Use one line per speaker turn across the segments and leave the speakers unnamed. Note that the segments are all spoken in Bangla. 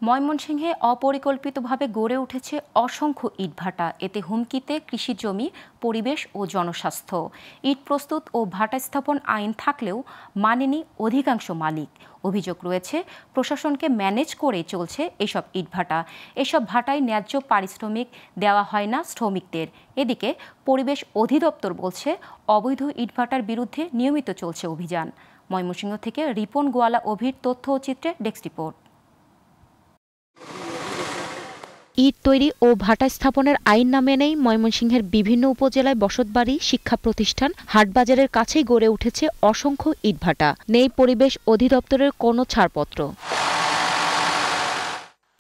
ময়মনসিংহে অপরিকল্পিতভাবে গড়ে উঠেছে অসংখ্য ইটভাটা। এতে হুমকিতে কৃষিজমি, পরিবেশ ও জনস্বাস্থ্য। ইট প্রস্তুত ও ভাটা স্থাপন আইন থাকলেও মানেনি অধিকাংশ মালিক। অভিযোগ রয়েছে প্রশাসনকে ম্যানেজ করে চলছে এসব ইটভাটা। এসব ভাটায় ন্যায্য পারিশ্রমিক দেওয়া হয় না শ্রমিকদের। এদিকে পরিবেশ অধিদপ্তর বলছে অবৈধ ইটভাটার বিরুদ্ধে নিয়মিত চলছে অভিযান। ময়মনসিংহ থেকে রিপন গোয়ালা অভির তথ্য ও চিত্রে ডেস্ক রিপোর্ট। ইট তৈরি ও ভাটা স্থাপনের আইন না মেনেই ময়মনসিংহের বিভিন্ন উপজেলায় বসতবাড়ি, শিক্ষা প্রতিষ্ঠান, হাটবাজারের কাছেই গড়ে উঠেছে অসংখ্য ইটভাটা। নেই পরিবেশ অধিদপ্তরের কোনো ছাড়পত্র।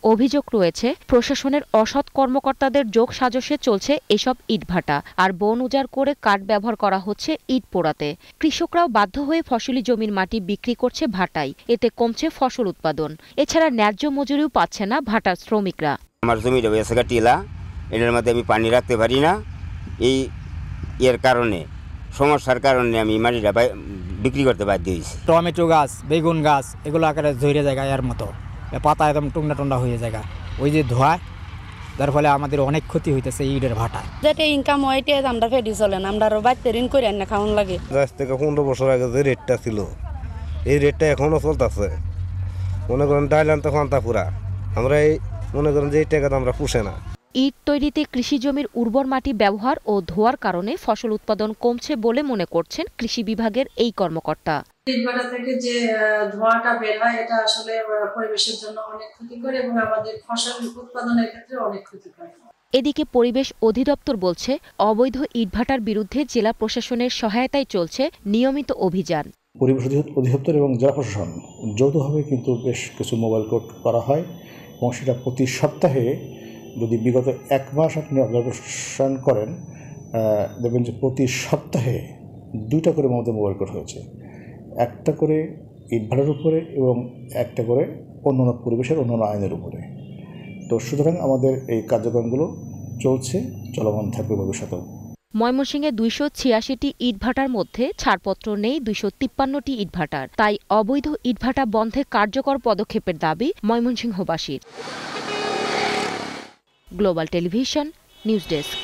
অভিযোগ রয়েছে প্রশাসনের অসৎ কর্মকর্তাদের যোগ সাজশে চলছে এসব ইটভাটা। আর বন উজাড় করে কাঠ ব্যবহার করা হচ্ছে ইট পোড়াতে। কৃষকরাও বাধ্য হয়ে ফসলি জমির মাটি বিক্রি করছে ভাটায়। এতে কমছে ফসল উৎপাদন। এছাড়া ন্যায্য মজুরিও পাচ্ছে না ভাটার শ্রমিকরা।
আমার জমিটা হয়েছে টিলা, এটার মধ্যে আমি পানি রাখতে পারি না। এর কারণে সমস্যার কারণে আমি মাটিটা বিক্রি করতে বাধ্য হয়েছি।
টমেটো গাছ, বেগুন গাছ এগুলো আকারে ঝরে যায় এর মতো, পাতা একদম টুন্ডা টুন্ডা হয়ে যায়। ওই যে ধোয়া, যার ফলে আমাদের অনেক ক্ষতি হইতেছে ইটের ভাটা।
যেটা ইনকাম হইতে আমরা ফেরি চলে না, আমরা বাড়িতে ঋণ করে না খাওয়ান লাগে।
10 থেকে 15 বছর আগে যে রেটটা ছিল, এই রেটটা এখনো চলতেছে। মনে করেন ডাইলান তখন তা পুরা আমরা এই মনে করেন যে এই টাকাটা আমরা পুষে না।
ইট তৈরিতে কৃষি জমির উর্বর মাটি ব্যবহার ও ধোয়ার কারণে ফসল উৎপাদন কমছে বলে মনে করছেন কৃষি বিভাগের এই কর্মকর্তা।
ইটভাটা থেকে যে ধোঁয়াটা বের হয় এটা আসলে পরিবেশের জন্য অনেক ক্ষতিকর এবং আমাদের ফসল উৎপাদনের ক্ষেত্রে অনেক ক্ষতিকর।
এদিকে পরিবেশ অধিদপ্তর বলছে অবৈধ ইটভাটার বিরুদ্ধে জেলা প্রশাসনের সহায়তায় চলছে নিয়মিত অভিযান।
পরিবেশ অধিদপ্তর এবং জেলা প্রশাসন যৌথভাবে কিন্তু বেশ কিছু মোবাইল কোর্ট করা হয় এবং সেটা প্রতি সপ্তাহে, যদি বিগত 1 মাস আপনি অবজারভেশন করেন, দেখবেন যে প্রতি সপ্তাহে 2টা করে আমাদের মোবাইল কোর্ট হয়েছে। একটা করে ইটভাটার উপরে এবং একটা করে অন্যান্য পরিবেশের অন্যান্য আইনের উপরে। তো সুতরাং আমাদের এই কার্যক্রমগুলো চলছে, চলমান থাকবে ভবিষ্যতেও।
ময়মনসিংহে 286টি ইটভাটার মধ্যে ছাড়পত্র নেই 253টি ইটভাটার। তাই অবৈধ ইটভাটা বন্ধে কার্যকর পদক্ষেপের দাবি ময়মনসিংহবাসীর। Global television news desk.